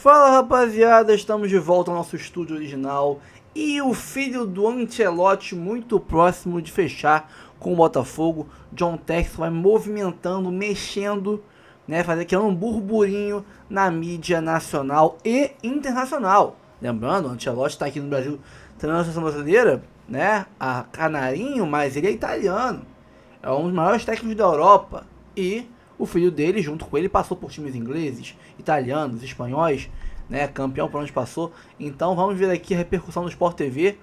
Fala rapaziada, estamos de volta ao nosso estúdio original e o filho do Ancelotti muito próximo de fechar com o Botafogo. John Textor vai movimentando, mexendo, né, criando um burburinho na mídia nacional e internacional. Lembrando, o Ancelotti está aqui no Brasil treinando a seleção brasileira, né, a canarinho, mas ele é italiano, é um dos maiores técnicos da Europa e o filho dele, junto com ele, passou por times ingleses, italianos, espanhóis, né? Campeão por onde passou. Então vamos ver aqui a repercussão do Sport TV.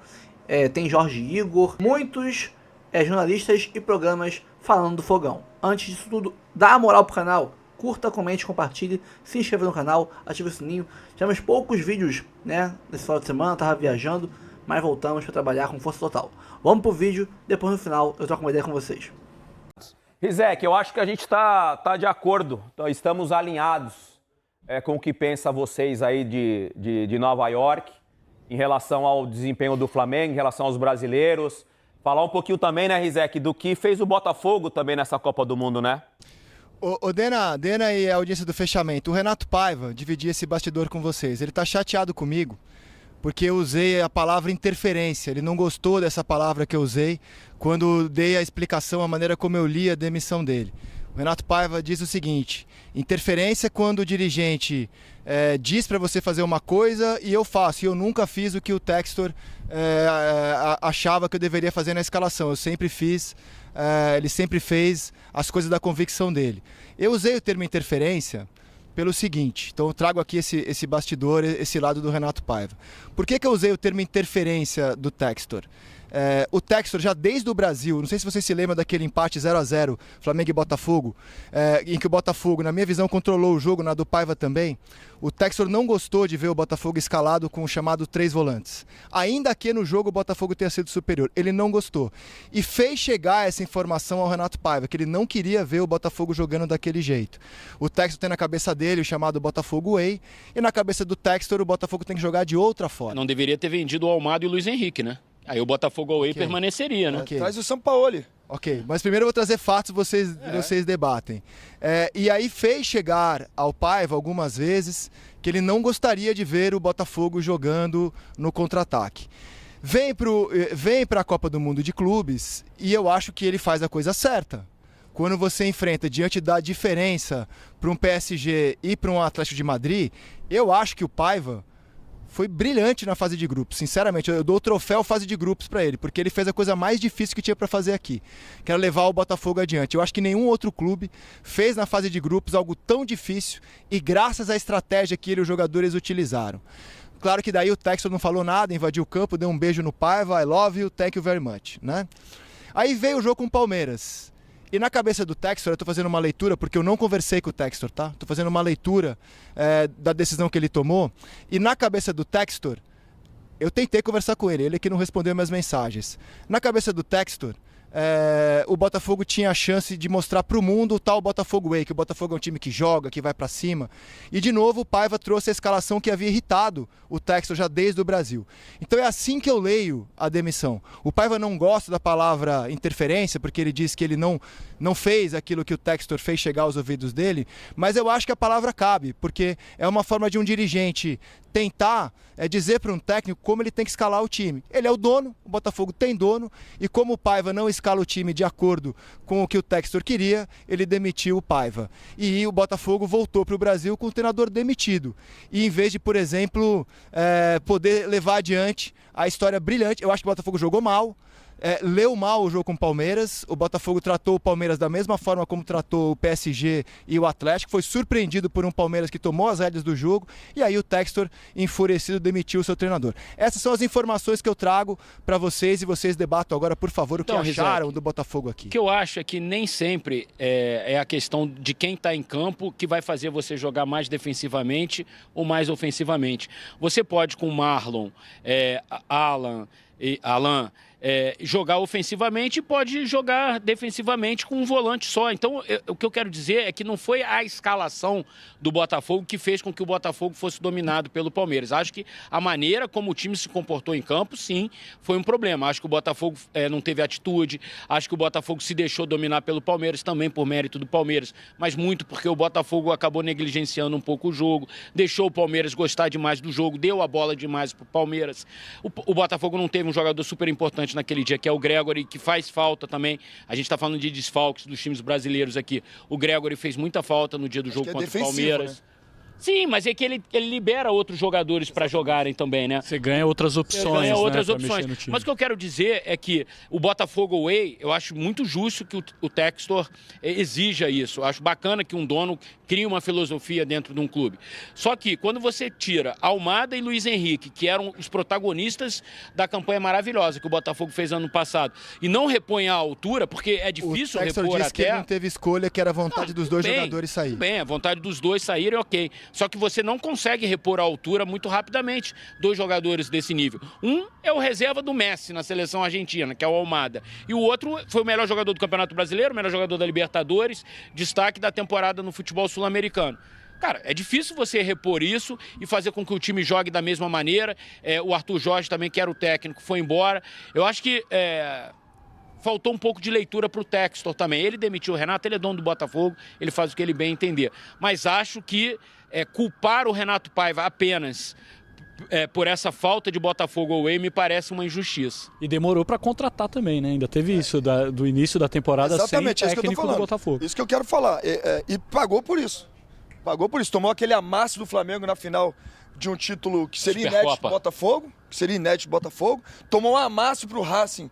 Tem Jorge Igor, muitos jornalistas e programas falando do Fogão. Antes disso tudo, dá a moral pro canal. Curta, comente, compartilhe, se inscreva no canal, ative o sininho. Tivemos poucos vídeos, né? Nesse final de semana, tava viajando, mas voltamos para trabalhar com força total. Vamos pro vídeo, depois no final eu troco uma ideia com vocês. Rizek, eu acho que a gente tá de acordo, estamos alinhados com o que pensa vocês aí de Nova York, em relação ao desempenho do Flamengo, em relação aos brasileiros. Falar um pouquinho também, né, Rizek, do que fez o Botafogo também nessa Copa do Mundo, né? Ô Dena e a audiência do fechamento, o Renato Paiva dividia esse bastidor com vocês. Ele tá chateado comigo porque eu usei a palavra interferência. Ele não gostou dessa palavra que eu usei quando dei a explicação, a maneira como eu li a demissão dele. O Renato Paiva diz o seguinte: interferência é quando o dirigente diz para você fazer uma coisa e eu faço. E eu nunca fiz o que o Textor achava que eu deveria fazer na escalação. Eu sempre fiz, ele sempre fez as coisas da convicção dele. Eu usei o termo interferência pelo seguinte, então eu trago aqui esse bastidor, esse lado do Renato Paiva. Por que eu usei o termo interferência do Textor? O Textor, já desde o Brasil, não sei se você se lembra daquele empate 0-0, Flamengo e Botafogo, em que o Botafogo, na minha visão, controlou o jogo, na do Paiva também. O Textor não gostou de ver o Botafogo escalado com o chamado 3 volantes. Ainda que no jogo o Botafogo tenha sido superior, ele não gostou. E fez chegar essa informação ao Renato Paiva, que ele não queria ver o Botafogo jogando daquele jeito. O Textor tem na cabeça dele o chamado Botafogo Way, e na cabeça do Textor o Botafogo tem que jogar de outra forma. Não deveria ter vendido o Almada e o Luiz Henrique, né? Aí o Botafogo Away permaneceria, né? Traz o Sampaoli. Ok, mas primeiro eu vou trazer fatos, vocês debatem. E aí fez chegar ao Paiva algumas vezes que ele não gostaria de ver o Botafogo jogando no contra-ataque. Vem para a Copa do Mundo de Clubes e eu acho que ele faz a coisa certa. Quando você enfrenta diante da diferença para um PSG e para um Atlético de Madrid, eu acho que o Paiva foi brilhante na fase de grupos, sinceramente. Eu dou o troféu fase de grupos para ele, porque ele fez a coisa mais difícil que tinha para fazer aqui, que era levar o Botafogo adiante. Eu acho que nenhum outro clube fez na fase de grupos algo tão difícil e graças à estratégia que ele e os jogadores utilizaram. Claro que daí o Textor não falou nada, invadiu o campo, deu um beijo no Paiva, I love you, thank you very much, né? Aí veio o jogo com o Palmeiras. E na cabeça do Textor, eu estou fazendo uma leitura, porque eu não conversei com o Textor, tá? Estou fazendo uma leitura da decisão que ele tomou. E na cabeça do Textor, eu tentei conversar com ele, ele que não respondeu minhas mensagens. Na cabeça do Textor, o Botafogo tinha a chance de mostrar para o mundo o tal Botafogo Way, que o Botafogo é um time que joga, que vai para cima. E de novo o Paiva trouxe a escalação que havia irritado o Textor já desde o Brasil. Então é assim que eu leio a demissão. O Paiva não gosta da palavra interferência, porque ele diz que ele não fez aquilo que o Textor fez chegar aos ouvidos dele, mas eu acho que a palavra cabe, porque é uma forma de um dirigente tentar dizer para um técnico como ele tem que escalar o time. Ele é o dono, o Botafogo tem dono, e como o Paiva não escala o time de acordo com o que o Textor queria, ele demitiu o Paiva. E o Botafogo voltou para o Brasil com o treinador demitido. E em vez de, por exemplo, poder levar adiante a história brilhante, eu acho que o Botafogo jogou mal, leu mal o jogo com o Palmeiras. O Botafogo tratou o Palmeiras da mesma forma como tratou o PSG e o Atlético, foi surpreendido por um Palmeiras que tomou as rédeas do jogo, e aí o Textor, enfurecido, demitiu o seu treinador. Essas são as informações que eu trago para vocês, e vocês debatam agora, por favor, o que acharam do Botafogo aqui. O que eu acho é que nem sempre é a questão de quem está em campo que vai fazer você jogar mais defensivamente ou mais ofensivamente. Você pode, com Marlon, Alan, Alan, jogar ofensivamente e pode jogar defensivamente com um volante só. Então, o que eu quero dizer é que não foi a escalação do Botafogo que fez com que o Botafogo fosse dominado pelo Palmeiras. Acho que a maneira como o time se comportou em campo, sim, foi um problema. Acho que o Botafogo não teve atitude, acho que o Botafogo se deixou dominar pelo Palmeiras, também por mérito do Palmeiras, mas muito porque o Botafogo acabou negligenciando um pouco o jogo, deixou o Palmeiras gostar demais do jogo, deu a bola demais para o Palmeiras. O Botafogo não teve um jogador super importante naquele dia, que é o Gregory, que faz falta também. A gente está falando de desfalques dos times brasileiros aqui. O Gregory fez muita falta no dia do jogo contra o Palmeiras. Né? Sim, mas é que ele libera outros jogadores para jogarem também, né? Você ganha outras opções. Você ganha outras opções. Mas o que eu quero dizer é que o Botafogo Way, eu acho muito justo que o Textor exija isso. Eu acho bacana que um dono crie uma filosofia dentro de um clube. Só que quando você tira Almada e Luiz Henrique, que eram os protagonistas da campanha maravilhosa que o Botafogo fez ano passado, e não repõe à altura, porque é difícil repor até... O Textor disse que ele não teve escolha, que era a vontade dos dois jogadores saírem. Bem, a vontade dos dois saírem, ok. Só que você não consegue repor a altura muito rapidamente dois jogadores desse nível. Um é o reserva do Messi na seleção argentina, que é o Almada. E o outro foi o melhor jogador do Campeonato Brasileiro, o melhor jogador da Libertadores, destaque da temporada no futebol sul-americano. Cara, é difícil você repor isso e fazer com que o time jogue da mesma maneira. O Arthur Jorge também, que era o técnico, foi embora. Eu acho que... faltou um pouco de leitura para o Textor também. Ele demitiu o Renato, ele é dono do Botafogo, ele faz o que ele bem entender. Mas acho que culpar o Renato Paiva apenas por essa falta de Botafogo away me parece uma injustiça. E demorou para contratar também, né? Ainda teve isso do início da temporada sem técnico do Botafogo. Isso que eu quero falar. E pagou por isso. Pagou por isso. Tomou aquele amasso do Flamengo na final de um título que seria inédito do Botafogo. Tomou um amasso para o Racing,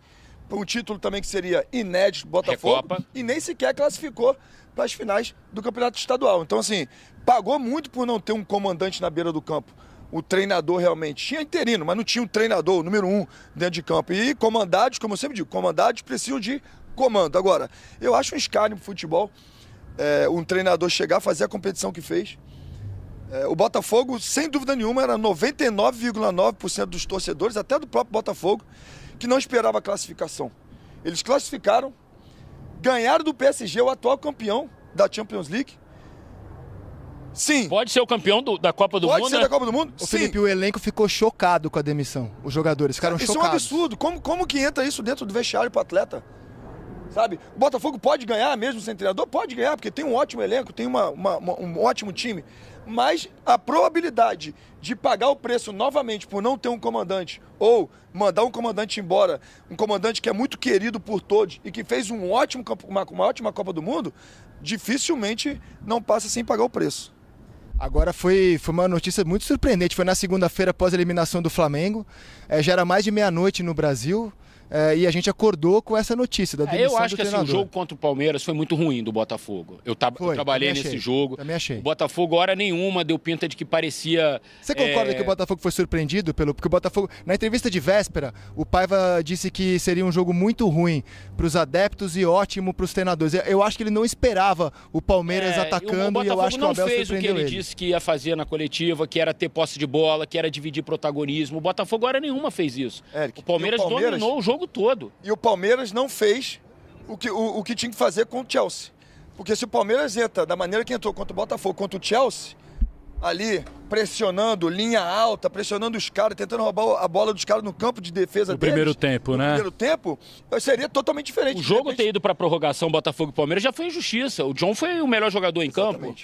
um título também que seria inédito do Botafogo. Recopa. E nem sequer classificou para as finais do Campeonato Estadual. Então, assim, pagou muito por não ter um comandante na beira do campo. O treinador realmente tinha interino, mas não tinha um treinador, o número 1 dentro de campo. E comandados, como eu sempre digo, comandados precisam de comando. Agora, eu acho um escárnio pro futebol um treinador chegar a fazer a competição que fez. O Botafogo, sem dúvida nenhuma, era 99,9% dos torcedores, até do próprio Botafogo, que não esperava a classificação. Eles classificaram, ganharam do PSG, o atual campeão da Champions League. Sim. Pode ser o campeão da Copa do Mundo, Pode ser da Copa do Mundo? Sim. Felipe, o elenco ficou chocado com a demissão. Os jogadores ficaram chocados. Isso é um absurdo. Como que entra isso dentro do vestiário para o atleta? Sabe? O Botafogo pode ganhar mesmo sem treinador? Pode ganhar, porque tem um ótimo elenco, tem um ótimo time. Mas a probabilidade de pagar o preço novamente por não ter um comandante, ou mandar um comandante embora, um comandante que é muito querido por todos e que fez uma ótima Copa do Mundo, dificilmente não passa sem pagar o preço. Agora foi uma notícia muito surpreendente. Foi na segunda-feira após a eliminação do Flamengo. Já era mais de meia-noite no Brasil. E a gente acordou com essa notícia da demissão do treinador. Eu acho que assim, o jogo contra o Palmeiras foi muito ruim do Botafogo. Eu trabalhei nesse jogo. Também achei. O Botafogo, hora nenhuma, deu pinta de que parecia... Você concorda que o Botafogo foi surpreendido? Porque o Botafogo, na entrevista de véspera, o Paiva disse que seria um jogo muito ruim para os adeptos e ótimo para os treinadores. Eu acho que ele não esperava o Palmeiras atacando, e eu acho que o Abel surpreendeu ele. O Botafogo não fez o que ele disse que ia fazer na coletiva, que era ter posse de bola, que era dividir protagonismo. O Botafogo, hora nenhuma, fez isso. O Palmeiras dominou o jogo todo. E o Palmeiras não fez o que tinha que fazer com o Chelsea. Porque se o Palmeiras entra da maneira que entrou contra o Botafogo, contra o Chelsea, ali pressionando, linha alta, pressionando os caras, tentando roubar a bola dos caras no campo de defesa deles. No primeiro tempo, né? No primeiro tempo, seria totalmente diferente. O jogo ter ido para prorrogação Botafogo e Palmeiras já foi injustiça. O John foi o melhor jogador em campo.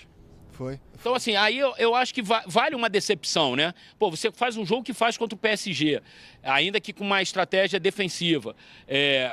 Foi. Então, assim, aí eu acho que vale uma decepção, né? Pô, você faz um jogo que faz contra o PSG, ainda que com uma estratégia defensiva.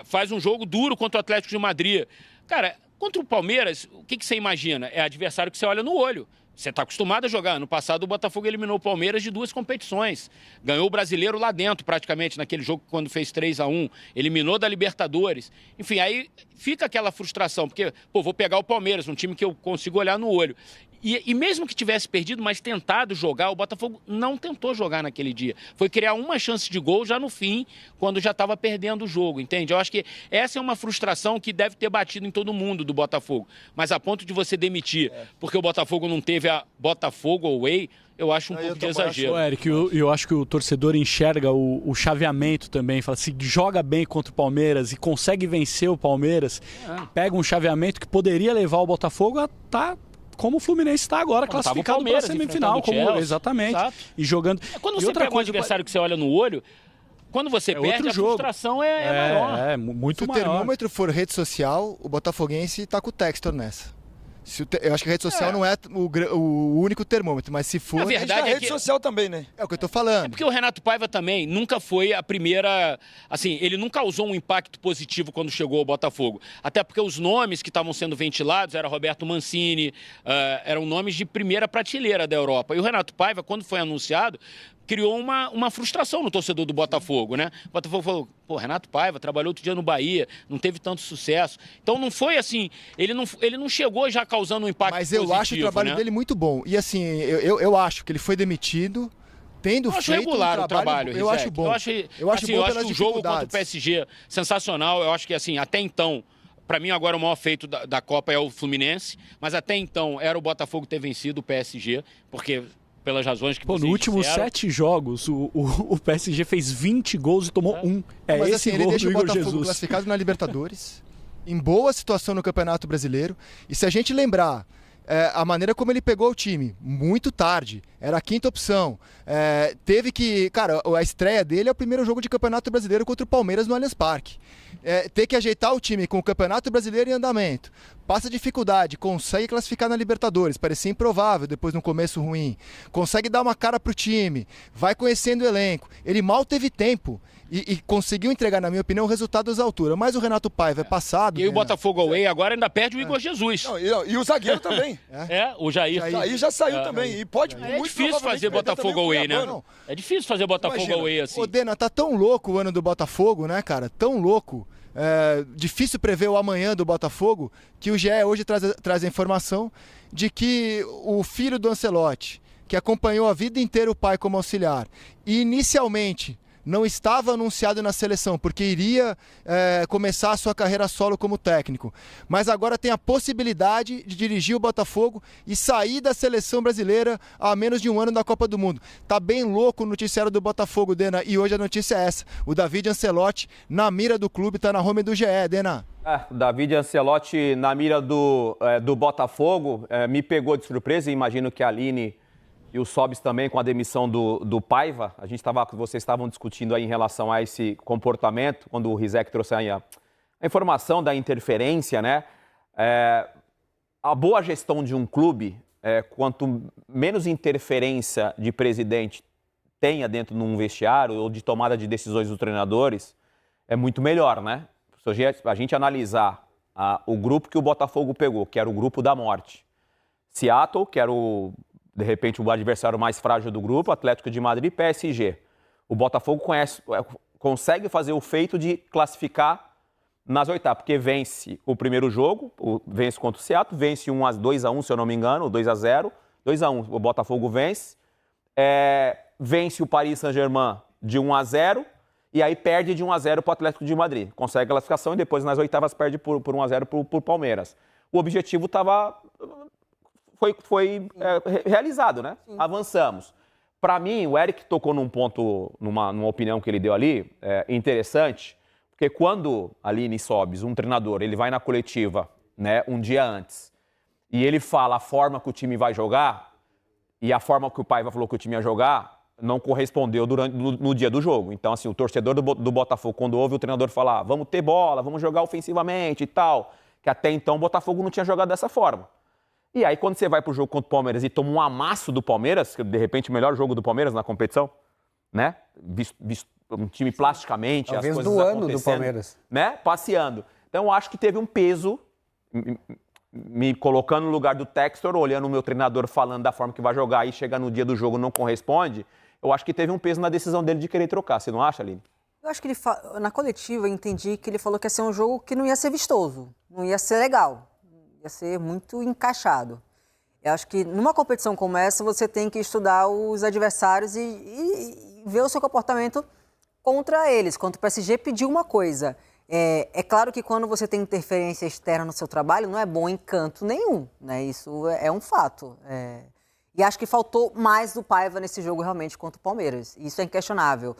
Faz um jogo duro contra o Atlético de Madrid. Cara, contra o Palmeiras, o que você imagina? É adversário que você olha no olho. Você está acostumado a jogar. No passado, o Botafogo eliminou o Palmeiras de 2 competições. Ganhou o Brasileiro lá dentro, praticamente, naquele jogo quando fez 3-1. Eliminou da Libertadores. Enfim, aí fica aquela frustração, porque, vou pegar o Palmeiras, um time que eu consigo olhar no olho. E mesmo que tivesse perdido, mas tentado jogar, o Botafogo não tentou jogar naquele dia. Foi criar uma chance de gol já no fim, quando já estava perdendo o jogo, entende? Eu acho que essa é uma frustração que deve ter batido em todo mundo do Botafogo. Mas a ponto de você demitir, porque o Botafogo não teve a Botafogo Away, eu acho um pouco de exagero. Eric, eu acho que o torcedor enxerga o chaveamento também. Fala, se joga bem contra o Palmeiras e consegue vencer o Palmeiras, pega um chaveamento que poderia levar o Botafogo a estar como o Fluminense está agora, classificado para a semifinal. Exatamente. Exato. E jogando. Quando você pega um adversário que você olha no olho, quando você perde, a frustração é maior. É, muito maior. Se o termômetro for rede social, o botafoguense está com o Textor nessa. Eu acho que a rede social não é o único termômetro, mas se for... A verdade a rede social também, né? É o que eu tô falando. É porque o Renato Paiva também nunca foi a primeira... Assim, ele não causou um impacto positivo quando chegou ao Botafogo. Até porque os nomes que estavam sendo ventilados era Roberto Mancini, eram nomes de primeira prateleira da Europa. E o Renato Paiva, quando foi anunciado, criou uma frustração no torcedor do Botafogo, né? O Botafogo falou, pô, Renato Paiva trabalhou outro dia no Bahia, não teve tanto sucesso. Então não foi assim, ele não chegou já causando um impacto positivo. Mas eu acho o trabalho dele muito bom. E assim, eu acho que ele foi demitido tendo feito regular o trabalho. Eu acho bom. Eu acho bom que o jogo contra o PSG sensacional. Eu acho que assim, até então, para mim agora o maior feito da Copa é o Fluminense, mas até então era o Botafogo ter vencido o PSG, porque pelas razões que vocês no último disseram. 7 jogos, o PSG fez 20 gols e tomou 1. Mas esse assim, ele gol deixa do o Igor Botafogo Jesus. classificado na Libertadores, em boa situação no Campeonato Brasileiro. E se a gente lembrar a maneira como ele pegou o time, muito tarde, era a 5ª opção. Teve que... Cara, a estreia dele é o primeiro jogo de Campeonato Brasileiro contra o Palmeiras no Allianz Parque. Ter que ajeitar o time com o Campeonato Brasileiro em andamento. Passa dificuldade, consegue classificar na Libertadores, parecia improvável depois de um começo ruim. Consegue dar uma cara pro time, vai conhecendo o elenco. Ele mal teve tempo e conseguiu entregar, na minha opinião, resultados à altura. Mas o Renato Paiva é passado. E aí o Botafogo Away agora ainda perde o Igor Jesus. Não, e o zagueiro também. O Jair. Jair já saiu também. E pode É difícil fazer Botafogo Away, né? Não. É difícil fazer Botafogo Away assim. Ô, Dena, tá tão louco o ano do Botafogo, né, cara? Tão louco. Difícil prever o amanhã do Botafogo, que o GE hoje traz a informação de que o filho do Ancelotti, que acompanhou a vida inteira o pai como auxiliar, e inicialmente não estava anunciado na seleção, porque iria começar a sua carreira solo como técnico. Mas agora tem a possibilidade de dirigir o Botafogo e sair da seleção brasileira a menos de um ano da Copa do Mundo. Tá bem louco o noticiário do Botafogo, Dena, e hoje a notícia é essa. O David Ancelotti na mira do clube, tá na home do GE, Dena. O David Ancelotti na mira do Botafogo me pegou de surpresa, e imagino que a Aline e o Sobis também, com a demissão do Paiva. Vocês estavam discutindo aí em relação a esse comportamento, quando o Rizek trouxe aí a informação da interferência, né? A boa gestão de um clube, quanto menos interferência de presidente tenha dentro de um vestiário ou de tomada de decisões dos treinadores, é muito melhor, né? Se a gente analisar o grupo que o Botafogo pegou, que era o grupo da morte, Seattle, que era de repente o adversário mais frágil do grupo, Atlético de Madrid e PSG. O Botafogo consegue fazer o feito de classificar nas oitavas, porque vence o primeiro jogo, vence contra o Seattle, vence 2-1, se eu não me engano, 2-0, 2-1, o Botafogo vence, vence o Paris Saint-Germain de 1-0, e aí perde de 1-0 para o Atlético de Madrid. Consegue a classificação e depois nas oitavas perde por 1-0 para o Palmeiras. O objetivo foi realizado, né? Sim. Avançamos. Para mim, o Eric tocou num ponto, numa opinião que ele deu ali, interessante, porque quando Aline Sobis, um treinador, ele vai na coletiva, né, um dia antes, e ele fala a forma que o time vai jogar, e a forma que o Paiva falou que o time ia jogar, não correspondeu no dia do jogo. Então, assim, o torcedor do Botafogo, quando ouve o treinador falar, vamos ter bola, vamos jogar ofensivamente e tal, que até então o Botafogo não tinha jogado dessa forma. E aí, quando você vai pro jogo contra o Palmeiras e toma um amasso do Palmeiras, que de repente o melhor jogo do Palmeiras na competição, né? Um time plasticamente, talvez as coisas do ano acontecendo, do Palmeiras, né? Passeando. Então, eu acho que teve um peso, me colocando no lugar do Textor, olhando o meu treinador falando da forma que vai jogar e chega no dia do jogo não corresponde. Eu acho que teve um peso na decisão dele de querer trocar. Você não acha, Aline? Eu acho que na coletiva eu entendi que ele falou que ia ser um jogo que não ia ser vistoso, não ia ser legal. Ia ser muito encaixado. Eu acho que numa competição como essa, você tem que estudar os adversários e ver o seu comportamento contra eles. Quanto o PSG pediu uma coisa. É claro que quando você tem interferência externa no seu trabalho, não é bom em canto nenhum, né? Isso é um fato. E acho que faltou mais do Paiva nesse jogo realmente contra o Palmeiras. Isso é inquestionável.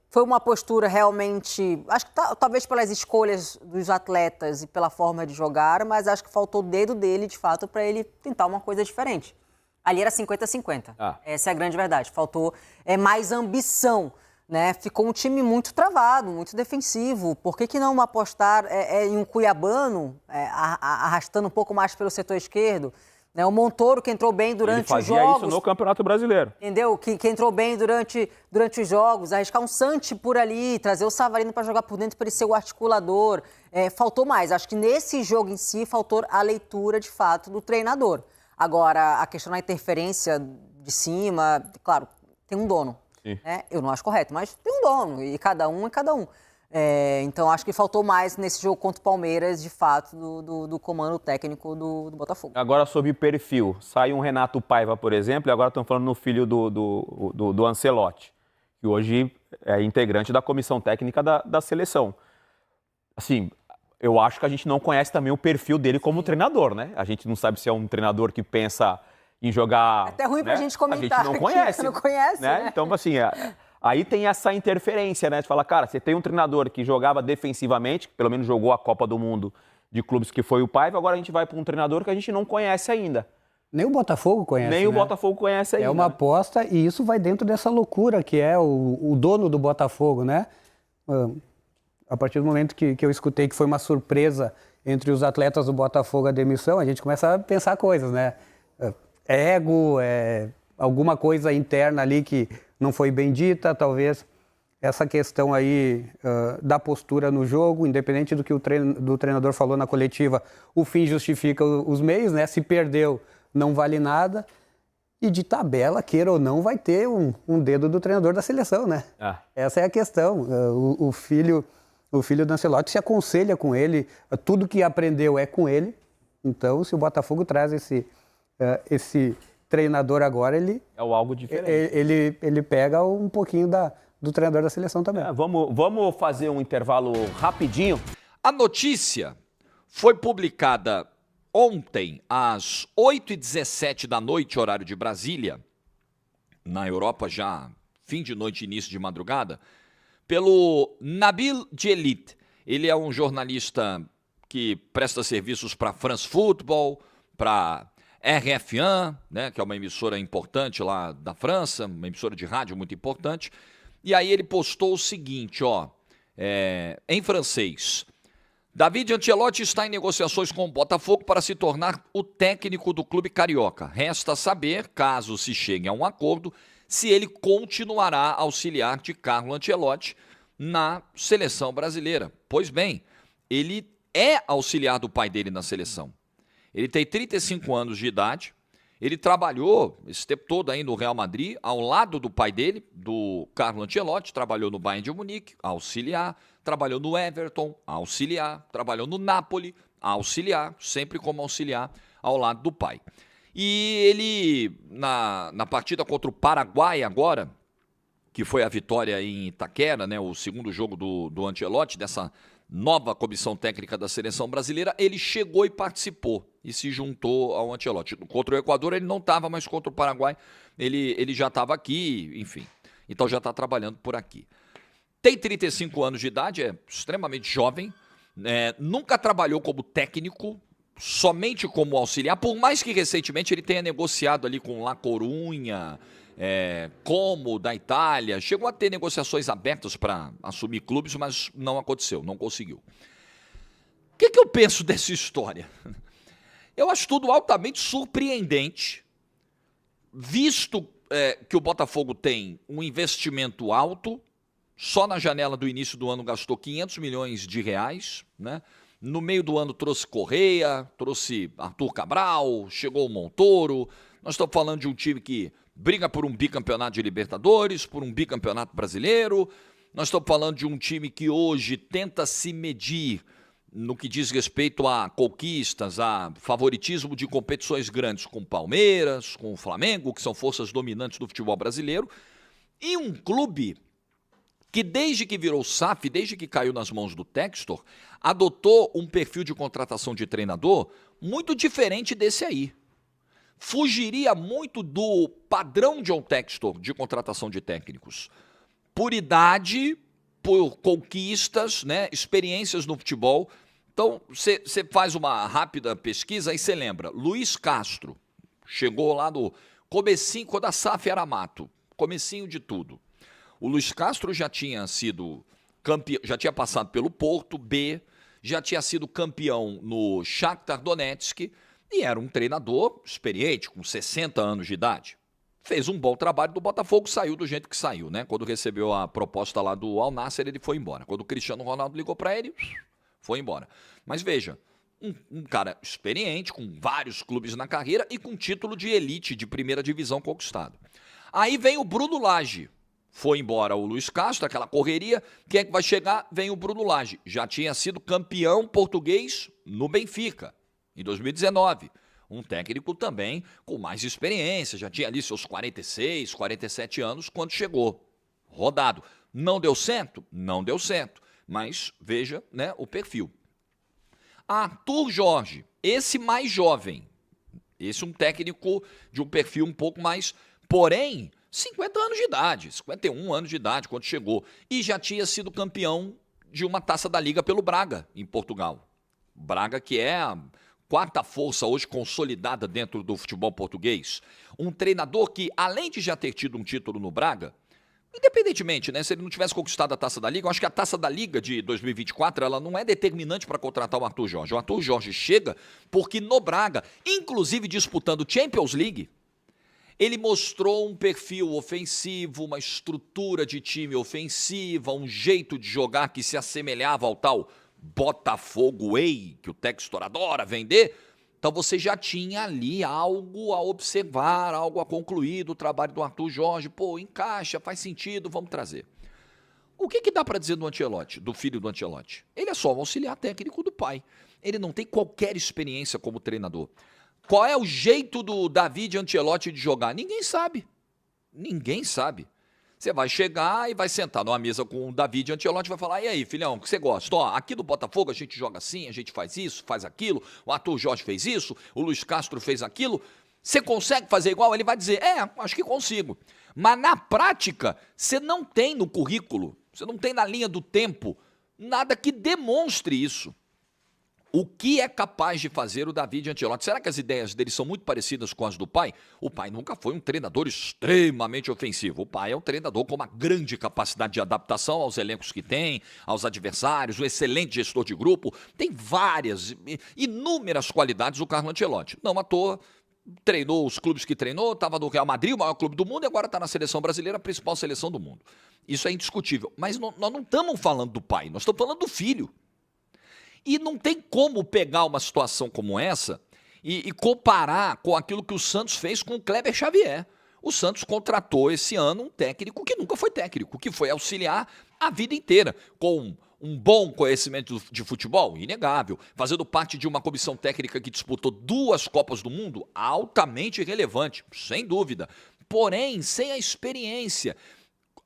Foi uma postura realmente... Acho que talvez pelas escolhas dos atletas e pela forma de jogar, mas acho que faltou o dedo dele, de fato, para ele tentar uma coisa diferente. Ali era 50-50. Essa é a grande verdade. Faltou mais ambição, né? Ficou um time muito travado, muito defensivo. Por que não apostar em um cuiabano, arrastando um pouco mais pelo setor esquerdo? O Montoro, que entrou bem durante os jogos. Ele fazia isso no Campeonato Brasileiro. Entendeu? Que entrou bem durante os jogos. Arriscar um Santi por ali, trazer o Savarino para jogar por dentro para ele ser o articulador. Faltou mais. Acho que nesse jogo em si faltou a leitura, de fato, do treinador. Agora, a questão da interferência de cima, claro, tem um dono. Né? Eu não acho correto, mas tem um dono. E cada um é cada um. Então, acho que faltou mais nesse jogo contra o Palmeiras, de fato, do comando técnico do Botafogo. Agora, sobre perfil. Sai um Renato Paiva, por exemplo, e agora estão falando no filho do Ancelotti, que hoje é integrante da comissão técnica da seleção. Assim, eu acho que a gente não conhece também o perfil dele como treinador, né? A gente não sabe se é um treinador que pensa em jogar... Até ruim pra gente comentar. A gente não conhece. Não conhece, né? Então, assim... Aí tem essa interferência, né? Você fala, cara, você tem um treinador que jogava defensivamente, que pelo menos jogou a Copa do Mundo de clubes, que foi o Paiva, agora a gente vai para um treinador que a gente não conhece ainda. Nem o Botafogo conhece, Nem o Botafogo conhece ainda. É uma aposta e isso vai dentro dessa loucura que é o dono do Botafogo, né? A partir do momento que eu escutei que foi uma surpresa entre os atletas do Botafogo a demissão, a gente começa a pensar coisas, né? Ego, alguma coisa interna ali que não foi bem dita, talvez essa questão aí da postura no jogo, independente do que o treinador falou na coletiva, o fim justifica os meios, né? Se perdeu, não vale nada. E de tabela, queira ou não, vai ter um dedo do treinador da seleção, né? Essa é a questão. O filho do Ancelotti se aconselha com ele, tudo que aprendeu é com ele. Então, se o Botafogo traz esse treinador agora, ele... É algo diferente. Ele pega um pouquinho do treinador da seleção também. Vamos fazer um intervalo rapidinho. A notícia foi publicada ontem, às 8h17 da noite, horário de Brasília, na Europa já fim de noite, início de madrugada, pelo Nabil Djellit. Ele é um jornalista que presta serviços para France Football, para RF1, né, que é uma emissora importante lá da França, uma emissora de rádio muito importante. E aí ele postou o seguinte, em francês: David Ancelotti está em negociações com o Botafogo para se tornar o técnico do clube carioca. Resta saber, caso se chegue a um acordo, se ele continuará auxiliar de Carlo Ancelotti na seleção brasileira. Pois bem, ele é auxiliar do pai dele na seleção. Ele tem 35 anos de idade, ele trabalhou esse tempo todo aí no Real Madrid, ao lado do pai dele, do Carlo Ancelotti, trabalhou no Bayern de Munique, auxiliar, trabalhou no Everton, auxiliar, trabalhou no Napoli, auxiliar, sempre como auxiliar ao lado do pai. E ele, na partida contra o Paraguai agora, que foi a vitória em Itaquera, né, o segundo jogo do Ancelotti, dessa nova comissão técnica da seleção brasileira, ele chegou e participou e se juntou ao Ancelotti. Contra o Equador ele não estava, mas contra o Paraguai ele já estava aqui, enfim. Então já está trabalhando por aqui. Tem 35 anos de idade, é extremamente jovem, nunca trabalhou como técnico, somente como auxiliar, por mais que recentemente ele tenha negociado ali com La Coruña, Como, da Itália, chegou a ter negociações abertas para assumir clubes, mas não aconteceu, não conseguiu. O que eu penso dessa história? Eu acho tudo altamente surpreendente, visto que o Botafogo tem um investimento alto, só na janela do início do ano gastou 500 milhões de reais, né? No meio do ano trouxe Correia, trouxe Arthur Cabral, chegou o Montoro. Nós estamos falando de um time que briga por um bicampeonato de Libertadores, por um bicampeonato brasileiro. Nós estamos falando de um time que hoje tenta se medir no que diz respeito a conquistas, a favoritismo de competições grandes com o Palmeiras, com o Flamengo, que são forças dominantes do futebol brasileiro, e um clube que desde que virou SAF, desde que caiu nas mãos do Textor, adotou um perfil de contratação de treinador muito diferente desse aí. Fugiria muito do padrão John Textor de contratação de técnicos. Por idade, por conquistas, né, experiências no futebol. Então, você faz uma rápida pesquisa e você lembra, Luiz Castro chegou lá no comecinho, quando a SAF era mato, comecinho de tudo. O Luiz Castro já tinha sido campeão, já tinha passado pelo Porto B, já tinha sido campeão no Shakhtar Donetsk e era um treinador experiente, com 60 anos de idade. Fez um bom trabalho do Botafogo, saiu do jeito que saiu, né? Quando recebeu a proposta lá do Al Nassr, ele foi embora. Quando o Cristiano Ronaldo ligou para ele, foi embora. Mas veja, um cara experiente, com vários clubes na carreira e com título de elite, de primeira divisão conquistado. Aí vem o Bruno Lage. Foi embora o Luiz Castro, aquela correria. Quem é que vai chegar? Vem o Bruno Lage. Já tinha sido campeão português no Benfica, em 2019. Um técnico também com mais experiência. Já tinha ali seus 46, 47 anos quando chegou. Rodado. Não deu certo? Não deu certo. Mas veja, né, o perfil. Arthur Jorge, esse mais jovem. Esse um técnico de um perfil um pouco mais... Porém... 50 anos de idade, 51 anos de idade quando chegou. E já tinha sido campeão de uma Taça da Liga pelo Braga, em Portugal. Braga, que é a quarta força hoje consolidada dentro do futebol português. Um treinador que, além de já ter tido um título no Braga, independentemente, né, se ele não tivesse conquistado a Taça da Liga, eu acho que a Taça da Liga de 2024, ela não é determinante para contratar o Arthur Jorge. O Arthur Jorge chega porque no Braga, inclusive disputando Champions League, ele mostrou um perfil ofensivo, uma estrutura de time ofensiva, um jeito de jogar que se assemelhava ao tal Botafogo Way, que o Textor adora vender. Então você já tinha ali algo a observar, algo a concluir do trabalho do Arthur Jorge. Pô, encaixa, faz sentido, vamos trazer. O que dá para dizer do Ancelotti, do filho do Ancelotti? Ele é só um auxiliar técnico do pai. Ele não tem qualquer experiência como treinador. Qual é o jeito do David Ancelotti de jogar? Ninguém sabe. Ninguém sabe. Você vai chegar e vai sentar numa mesa com o David Ancelotti e vai falar, e aí, filhão, o que você gosta? Ó, aqui do Botafogo a gente joga assim, a gente faz isso, faz aquilo, o Arthur Jorge fez isso, o Luiz Castro fez aquilo. Você consegue fazer igual? Ele vai dizer, acho que consigo. Mas na prática, você não tem no currículo, você não tem na linha do tempo, nada que demonstre isso. O que é capaz de fazer o David Ancelotti? Será que as ideias dele são muito parecidas com as do pai? O pai nunca foi um treinador extremamente ofensivo. O pai é um treinador com uma grande capacidade de adaptação aos elencos que tem, aos adversários, um excelente gestor de grupo. Tem várias, inúmeras qualidades o Carlo Ancelotti. Não à toa, treinou os clubes que treinou, estava no Real Madrid, o maior clube do mundo, e agora está na seleção brasileira, a principal seleção do mundo. Isso é indiscutível. Mas nós não estamos falando do pai, nós estamos falando do filho. E não tem como pegar uma situação como essa e comparar com aquilo que o Santos fez com o Kleber Xavier. O Santos contratou esse ano um técnico que nunca foi técnico, que foi auxiliar a vida inteira, com um bom conhecimento de futebol, inegável, fazendo parte de uma comissão técnica que disputou 2 Copas do Mundo, altamente relevante, sem dúvida, porém sem a experiência.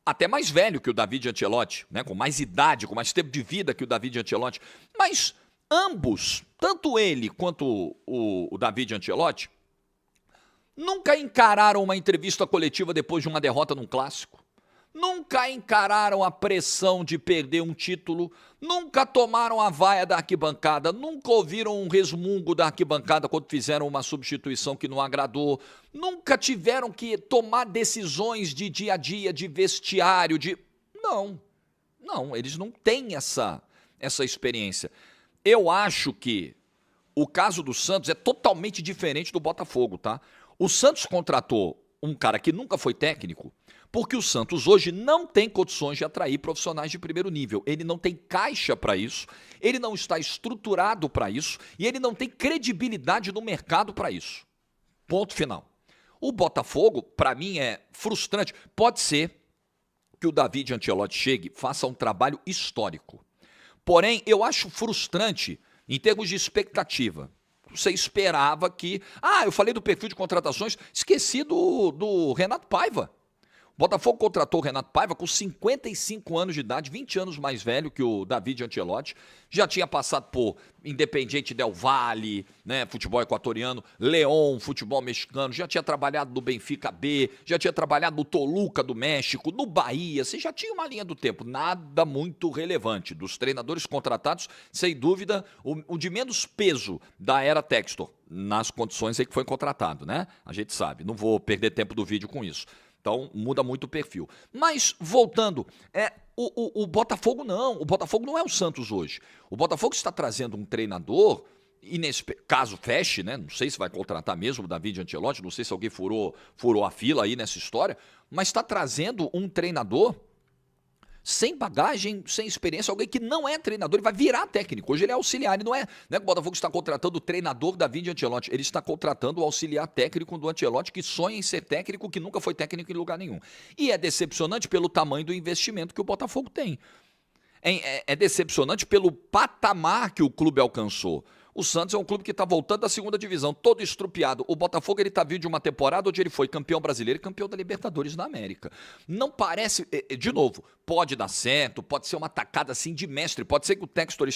Até mais velho que o David Ancelotti, né? Com mais idade, com mais tempo de vida que o David Ancelotti. Mas ambos, tanto ele quanto o David Ancelotti, nunca encararam uma entrevista coletiva depois de uma derrota num clássico. Nunca encararam a pressão de perder um título, nunca tomaram a vaia da arquibancada, nunca ouviram um resmungo da arquibancada quando fizeram uma substituição que não agradou, nunca tiveram que tomar decisões de dia a dia, de vestiário, Não, eles não têm essa experiência. Eu acho que o caso do Santos é totalmente diferente do Botafogo, tá? O Santos contratou um cara que nunca foi técnico, porque o Santos hoje não tem condições de atrair profissionais de primeiro nível. Ele não tem caixa para isso, ele não está estruturado para isso e ele não tem credibilidade no mercado para isso. Ponto final. O Botafogo, para mim, é frustrante. Pode ser que o David Ancelotti chegue, faça um trabalho histórico. Porém, eu acho frustrante em termos de expectativa. Você esperava que... eu falei do perfil de contratações, esqueci do Renato Paiva. O Botafogo contratou o Renato Paiva com 55 anos de idade, 20 anos mais velho que o David Ancelotti. Já tinha passado por Independiente Del Valle, né, futebol equatoriano, León, futebol mexicano, já tinha trabalhado no Benfica B, já tinha trabalhado no Toluca do México, no Bahia, você já tinha uma linha do tempo, nada muito relevante. Dos treinadores contratados, sem dúvida, o de menos peso da era Textor, nas condições em que foi contratado, né? A gente sabe, não vou perder tempo do vídeo com isso. Então, muda muito o perfil. Mas, voltando, o Botafogo não. O Botafogo não é o Santos hoje. O Botafogo está trazendo um treinador, caso feche, né? Não sei se vai contratar mesmo o David Ancelotti, não sei se alguém furou a fila aí nessa história, mas está trazendo um treinador sem bagagem, sem experiência, alguém que não é treinador, ele vai virar técnico. Hoje ele é auxiliar, ele não é que o Botafogo está contratando o treinador David Ancelotti, ele está contratando o auxiliar técnico do Ancelotti, que sonha em ser técnico, que nunca foi técnico em lugar nenhum. E é decepcionante pelo tamanho do investimento que o Botafogo tem. É decepcionante pelo patamar que o clube alcançou. O Santos é um clube que está voltando da segunda divisão, todo estrupiado. O Botafogo está vindo de uma temporada onde ele foi campeão brasileiro e campeão da Libertadores da América. Não parece, de novo, pode dar certo, pode ser uma tacada assim de mestre, pode ser que o Textor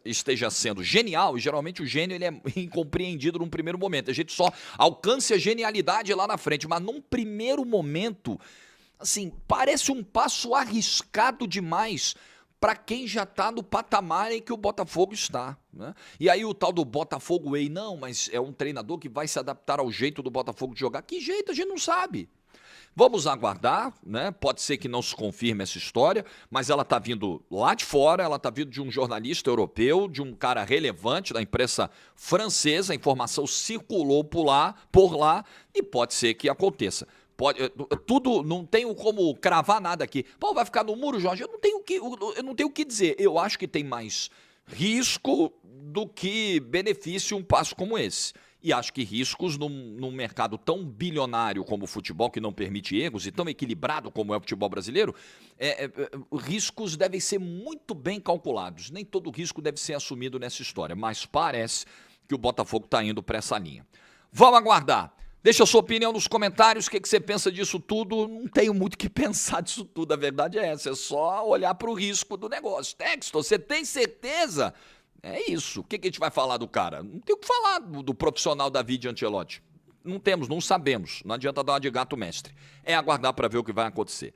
esteja sendo genial, e geralmente o gênio ele é incompreendido num primeiro momento. A gente só alcança a genialidade lá na frente, mas num primeiro momento, assim, parece um passo arriscado demais para quem já está no patamar em que o Botafogo está, né? E aí o tal do Botafogo Way, não, mas é um treinador que vai se adaptar ao jeito do Botafogo de jogar. Que jeito? A gente não sabe. Vamos aguardar, né? Pode ser que não se confirme essa história, mas ela está vindo lá de fora, ela está vindo de um jornalista europeu, de um cara relevante da imprensa francesa, a informação circulou por lá, e pode ser que aconteça. Tudo, não tenho como cravar nada aqui. Pô, vai ficar no muro, Jorge? Eu não tenho o que dizer. Eu acho que tem mais risco do que benefício um passo como esse. E acho que riscos num mercado tão bilionário como o futebol, que não permite erros, e tão equilibrado como é o futebol brasileiro, riscos devem ser muito bem calculados. Nem todo risco deve ser assumido nessa história, mas parece que o Botafogo está indo para essa linha. Vamos aguardar. Deixa a sua opinião nos comentários, o que você pensa disso tudo. Não tenho muito o que pensar disso tudo, a verdade é essa. É só olhar para o risco do negócio. Texto, você tem certeza? É isso. O que a gente vai falar do cara? Não tem o que falar do profissional David Ancelotti. Não sabemos. Não adianta dar uma de gato mestre. É aguardar para ver o que vai acontecer.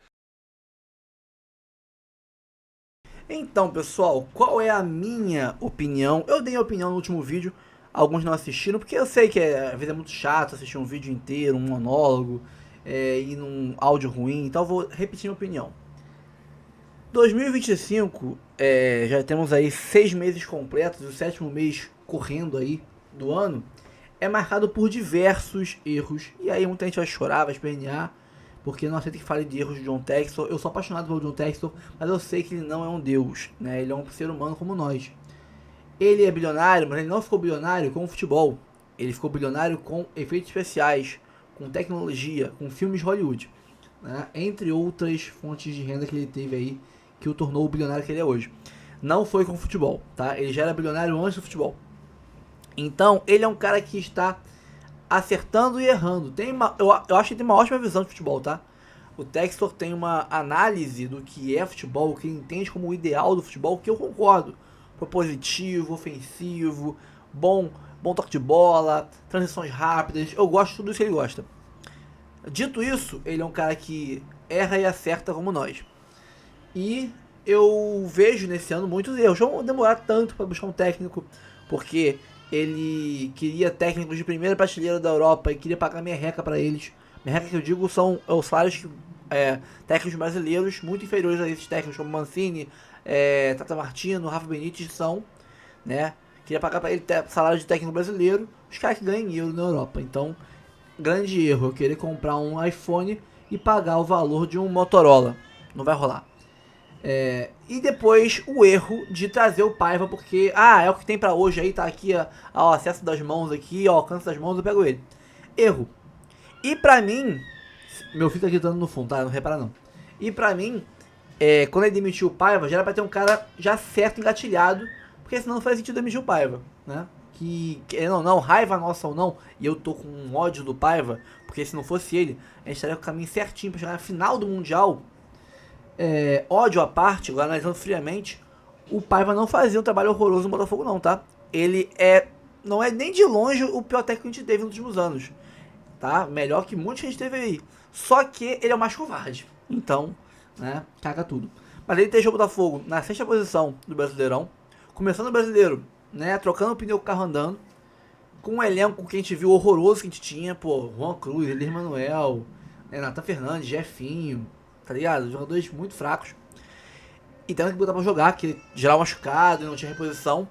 Então, pessoal, qual é a minha opinião? Eu dei a opinião no último vídeo. Alguns não assistiram, porque eu sei que às vezes é muito chato assistir um vídeo inteiro, um monólogo, e num áudio ruim, então eu vou repetir minha opinião. 2025, já temos aí 6 meses completos, o 7º mês correndo aí do ano, é marcado por diversos erros, e aí muita gente vai chorar, vai espernear, porque não aceita que fale de erros de John Textor. Eu sou apaixonado pelo John Textor, mas eu sei que ele não é um deus, né? Ele é um ser humano como nós. Ele é bilionário, mas ele não ficou bilionário com o futebol. Ele ficou bilionário com efeitos especiais, com tecnologia, com filmes Hollywood, né? Entre outras fontes de renda que ele teve aí, que o tornou o bilionário que ele é hoje. Não foi com o futebol, tá? Ele já era bilionário antes do futebol. Então, ele é um cara que está acertando e errando. Eu acho que ele tem uma ótima visão de futebol, tá? O Textor tem uma análise do que é futebol, o que ele entende como o ideal do futebol, que eu concordo. Propositivo, ofensivo, bom toque de bola, transições rápidas. Eu gosto de tudo isso que ele gosta. Dito isso, ele é um cara que erra e acerta como nós. E eu vejo nesse ano muitos erros. Vão demorar tanto para buscar um técnico, porque ele queria técnicos de primeira prateleira da Europa e queria pagar merreca para eles. Merreca que eu digo são os salários técnicos brasileiros muito inferiores a esses técnicos como Mancini, Tata Martino, Rafa Benítez são, né? Queria pagar para ele salário de técnico brasileiro, os caras que ganham euro na Europa. Então, grande erro eu querer comprar um iPhone e pagar o valor de um Motorola. Não vai rolar. E depois o erro de trazer o Paiva, porque é o que tem para hoje aí, tá aqui ao acesso das mãos aqui, ao alcance das mãos, eu pego ele. Erro. E pra mim, meu filho tá gritando no fundo, tá? Não repara não. E pra mim, quando ele demitiu o Paiva, já era pra ter um cara já certo, engatilhado, porque senão não faz sentido demitir o Paiva, né? Que não, raiva nossa ou não, e eu tô com um ódio do Paiva, porque se não fosse ele, a gente estaria com o caminho certinho pra chegar na final do Mundial. Ódio à parte, agora analisando friamente, o Paiva não fazia um trabalho horroroso no Botafogo não, tá? Ele não é nem de longe o pior técnico que a gente teve nos últimos anos, tá? Melhor que muitos que a gente teve aí. Só que ele é o mais covarde, então, né, caga tudo. Mas ele deixou o Botafogo na 6ª posição do Brasileirão, começando o Brasileiro, né, trocando o pneu com o carro andando, com um elenco que a gente viu horroroso que a gente tinha, pô, Juan Cruz, Elir Manuel, Nathan Fernandes, Jefinho, tá ligado? Jogadores muito fracos. E tendo que botar pra jogar, que geral machucado, não tinha reposição.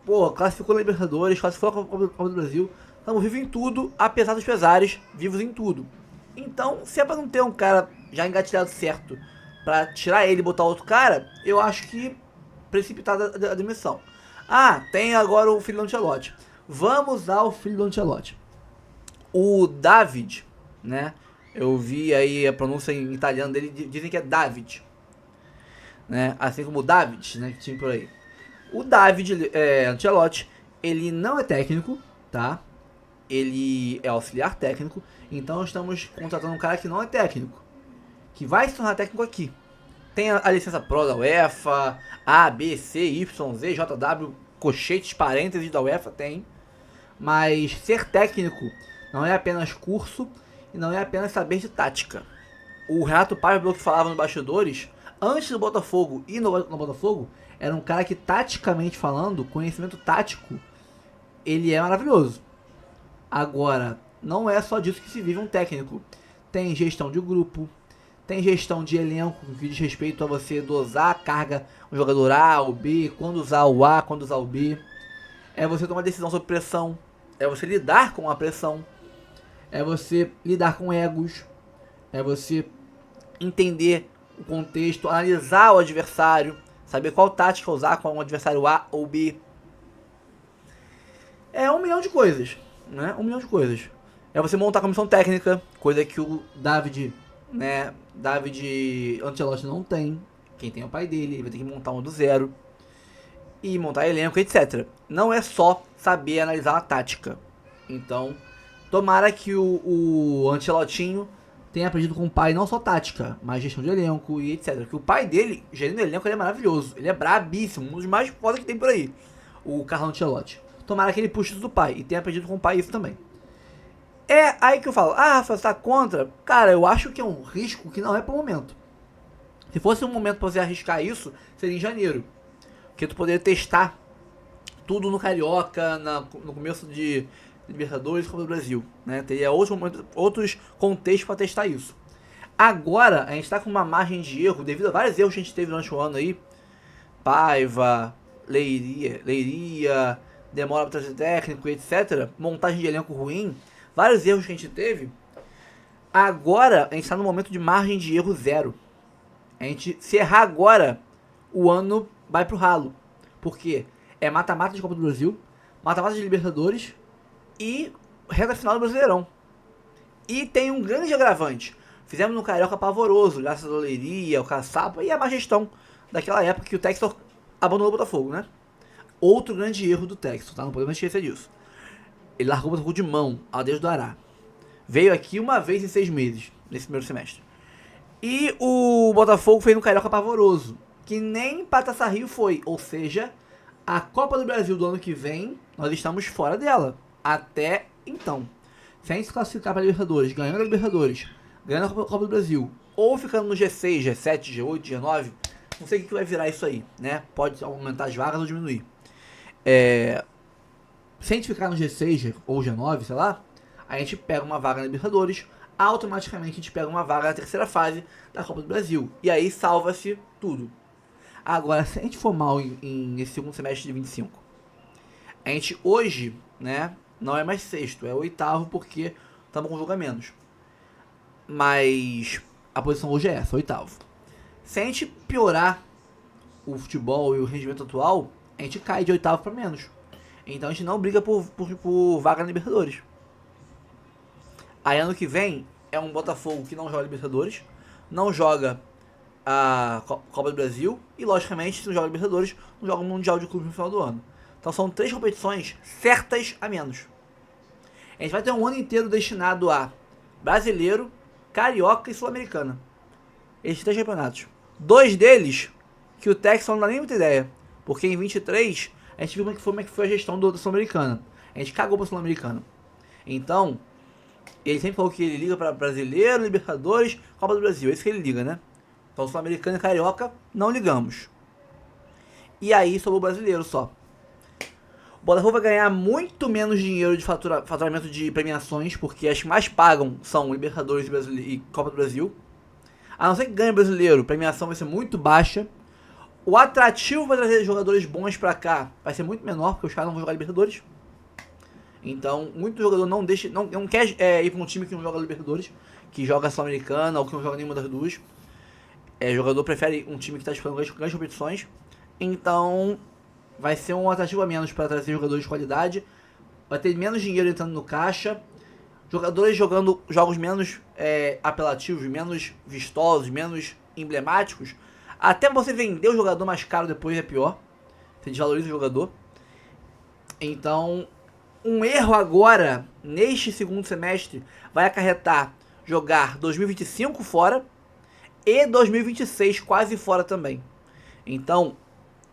Pô, classificou na Libertadores, classificou na Copa do Brasil. Estamos vivos em tudo, apesar dos pesares, vivos em tudo. Então, se é pra não ter um cara já engatilhado certo pra tirar ele e botar outro cara, eu acho que precipitada a demissão. Tem agora o filho do Ancelotti. Vamos usar o filho do Ancelotti. O David, né? Eu vi aí a pronúncia em italiano dele, dizem que é David, né? Assim como o David, né? Que tinha por aí. O David Ancelotti, ele não é técnico, tá? Ele é auxiliar técnico. Então estamos contratando um cara que não é técnico, que vai se tornar técnico aqui. Tem a licença Pro da UEFA, A, B, C, Y, Z, JW, cochetes, parênteses da UEFA, tem. Mas ser técnico não é apenas curso e não é apenas saber de tática. O Renato Paiva, que falava nos bastidores, antes do Botafogo e no Botafogo, era um cara que, taticamente falando, conhecimento tático, ele é maravilhoso. Agora, não é só disso que se vive um técnico. Tem gestão de grupo, tem gestão de elenco, que diz respeito a você dosar a carga, o jogador A ou B, quando usar o A, quando usar o B. É você tomar decisão sobre pressão, é você lidar com a pressão, é você lidar com egos, é você entender o contexto, analisar o adversário, saber qual tática usar com o adversário A ou B. É 1 milhão de coisas, né? 1 milhão de coisas. É você montar a comissão técnica, coisa que o David Ancelotti não tem. Quem tem é o pai dele, ele vai ter que montar uma do zero. E montar elenco, etc. Não é só saber analisar a tática. Então, tomara que o Ancelottinho tenha aprendido com o pai não só tática, mas gestão de elenco e etc. Porque o pai dele, gerindo elenco, ele é maravilhoso. Ele é brabíssimo, um dos mais foda que tem por aí. O Carlo Ancelotti. Tomara que ele puxe isso do pai e tenha aprendido com o pai isso também. É aí que eu falo, Rafa, você tá contra? Cara, eu acho que é um risco que não é pro momento. Se fosse um momento pra você arriscar isso, seria em janeiro. Porque tu poderia testar tudo no Carioca, no começo de Libertadores e Copa do Brasil, né? Teria outros contextos para testar isso. Agora, a gente tá com uma margem de erro, devido a vários erros que a gente teve durante o ano aí. Paiva, Leiria, demora para trazer técnico, etc. Montagem de elenco ruim. Vários erros que a gente teve. Agora, a gente tá no momento de margem de erro zero. Se errar agora, o ano vai pro ralo. Por quê? É mata-mata de Copa do Brasil, mata-mata de Libertadores e reta final do Brasileirão. E tem um grande agravante. Fizemos um Carioca pavoroso, graças à Leiria, o Caçapa e a má gestão daquela época que o Textor abandonou o Botafogo, né? Outro grande erro do Textor, tá? Não podemos esquecer disso. Ele largou o Botafogo de mão, ao Deus do Ará. Veio aqui uma vez em 6 meses, nesse primeiro semestre. E o Botafogo fez um Carioca pavoroso, que nem pra Taça Rio foi. Ou seja, a Copa do Brasil do ano que vem, nós estamos fora dela. Até então. Se a gente se classificar para a Libertadores, ganhando a Libertadores, ganhando a Copa do Brasil, ou ficando no G6, G7, G8, G9, não sei o que vai virar isso aí, né? Pode aumentar as vagas ou diminuir. Se a gente ficar no G6 ou G9, sei lá, a gente pega uma vaga na Libertadores, automaticamente a gente pega uma vaga na terceira fase da Copa do Brasil. E aí salva-se tudo. Agora, se a gente for mal nesse segundo semestre de 25, a gente hoje, né, não é mais sexto, é 8º porque estamos com um jogo a menos. Mas a posição hoje é essa, 8º. Se a gente piorar o futebol e o rendimento atual, a gente cai de 8º para menos. Então a gente não briga por vaga na Libertadores. Aí ano que vem é um Botafogo que não joga Libertadores, não joga a Copa do Brasil e, logicamente, se não joga Libertadores, não joga o Mundial de Clubes no final do ano. Então são 3 competições certas a menos. A gente vai ter um ano inteiro destinado a Brasileiro, Carioca e Sul-Americana. Esses 3 campeonatos. 2 deles, que o Texas não dá nem muita ideia. Porque em 23, a gente viu como é que foi a gestão da Sul-Americana. A gente cagou pra Sul-Americana. Então, ele sempre falou que ele liga para Brasileiro, Libertadores, Copa do Brasil. É isso que ele liga, né? Então, Sul-Americana e Carioca, não ligamos. E aí, sobrou o Brasileiro só. O Botafogo vai ganhar muito menos dinheiro de faturamento de premiações, porque as que mais pagam são Libertadores e Copa do Brasil. A não ser que ganhe o Brasileiro, a premiação vai ser muito baixa. O atrativo para trazer jogadores bons pra cá vai ser muito menor, porque os caras não vão jogar Libertadores. Então, muito jogador não quer ir pra um time que não joga Libertadores, que joga Sul-Americana ou que não joga nenhuma das duas. O jogador prefere um time que está disputando grandes competições. Então, vai ser um atrativo a menos para trazer jogadores de qualidade. Vai ter menos dinheiro entrando no caixa. Jogadores jogando jogos menos apelativos, menos vistosos, menos emblemáticos. Até você vender o jogador mais caro depois é pior. Você desvaloriza o jogador. Então, um erro agora, neste segundo semestre, vai acarretar jogar 2025 fora e 2026 quase fora também. Então,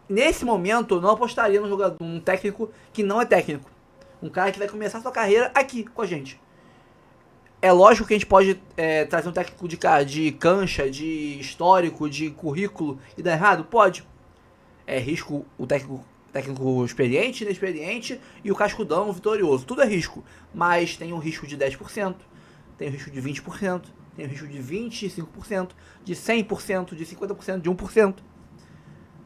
nesse momento, eu não apostaria num técnico que não é técnico. Um cara que vai começar sua carreira aqui com a gente. É lógico que a gente pode trazer um técnico de cancha, de histórico, de currículo e dar errado? Pode. É risco o técnico experiente, inexperiente e o cascudão vitorioso. Tudo é risco. Mas tem um risco de 10%, tem um risco de 20%, tem um risco de 25%, de 100%, de 50%, de 1%.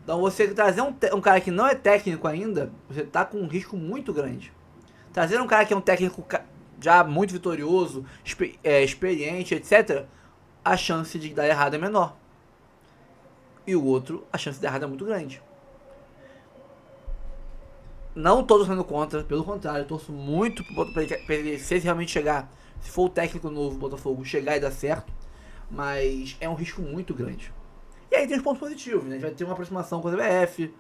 Então você trazer um cara que não é técnico ainda, você está com um risco muito grande. Trazer um cara que é um técnico já muito vitorioso, experiente, etc., a chance de dar errado é menor. E o outro, a chance de dar errado é muito grande. Não estou torcendo contra, pelo contrário, torço muito para ele, se realmente chegar, se for o técnico novo Botafogo, chegar e dar certo, mas é um risco muito grande. E aí tem os pontos positivos, né? A gente vai ter uma aproximação com a CBF,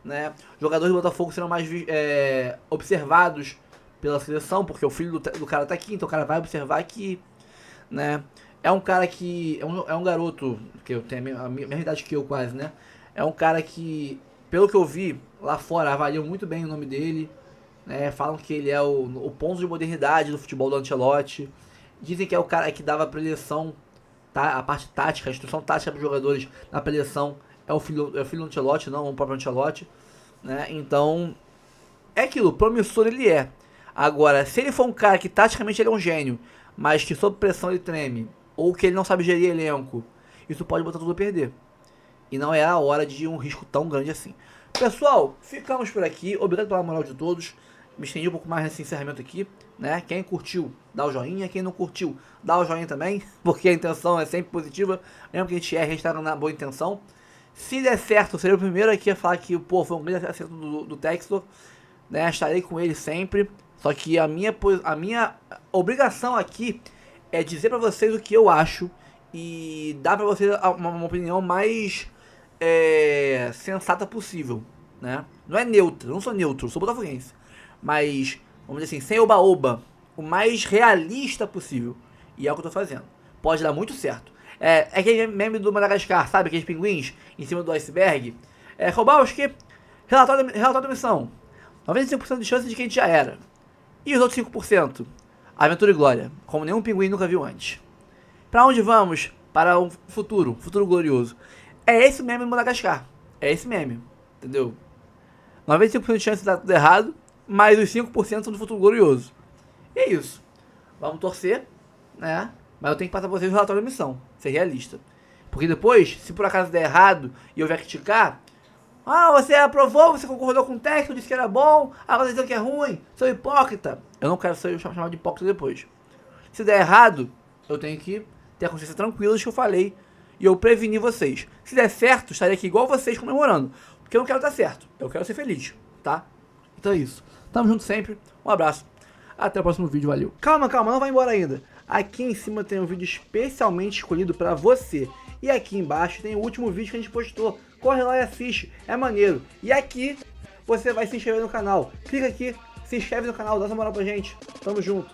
né? Jogadores do Botafogo serão mais observados pela seleção, porque o filho do cara tá aqui, então o cara vai observar aqui, né? É um cara que... É um garoto, que tem a mesma idade que eu quase, né? É um cara que, pelo que eu vi lá fora, avaliam muito bem o nome dele, né? Falam que ele é o ponto de modernidade do futebol do Ancelotti. Dizem que é o cara que dava a preleção, tá? A parte tática, a instrução tática para os jogadores na preleção é o filho do Ancelotti, não o próprio Ancelotti, né? Então, é aquilo, promissor ele é. Agora, se ele for um cara que taticamente ele é um gênio, mas que sob pressão ele treme, ou que ele não sabe gerir elenco, isso pode botar tudo a perder. E não é a hora de um risco tão grande assim. Pessoal, ficamos por aqui. Obrigado pela moral de todos. Me estendi um pouco mais nesse encerramento aqui, né? Quem curtiu, dá o joinha. Quem não curtiu, dá o joinha também, porque a intenção é sempre positiva. Mesmo que a gente erre, a gente tá na boa intenção. Se der certo, eu serei o primeiro aqui a falar que, pô, foi um grande acerto do Textor, né? Estarei com ele sempre. Só que a minha obrigação aqui é dizer pra vocês o que eu acho e dar pra vocês uma opinião mais sensata possível, né? Não é neutra, eu não sou neutro, eu sou botafoguense. Mas, vamos dizer assim, sem oba-oba, o mais realista possível. E é o que eu tô fazendo. Pode dar muito certo. É aquele meme do Madagascar, sabe? Aqueles pinguins em cima do iceberg. Kowalski, relatório da missão. 95% de chance de que a gente já era. E os outros 5%? Aventura e glória, como nenhum pinguim nunca viu antes. Pra onde vamos? Para um futuro glorioso. É esse meme do Madagascar. É esse meme, entendeu? 95% de chance de dar tudo errado, mas os 5% do futuro glorioso. E é isso. Vamos torcer, né? Mas eu tenho que passar pra vocês o relatório da missão, ser realista. Porque depois, se por acaso der errado e eu vier criticar, você aprovou, você concordou com o técnico, disse que era bom, agora dizendo que é ruim, sou hipócrita. Eu não quero ser chamado de hipócrita depois. Se der errado, eu tenho que ter a consciência tranquila de que eu falei e eu preveni vocês. Se der certo, estarei aqui igual vocês comemorando. Porque eu não quero dar certo, eu quero ser feliz, tá? Então é isso. Tamo junto sempre, um abraço. Até o próximo vídeo, valeu. Calma, não vai embora ainda. Aqui em cima tem um vídeo especialmente escolhido pra você. E aqui embaixo tem o último vídeo que a gente postou. Corre lá e assiste, é maneiro. E aqui você vai se inscrever no canal. Clica aqui, se inscreve no canal, dá essa moral pra gente. Tamo junto.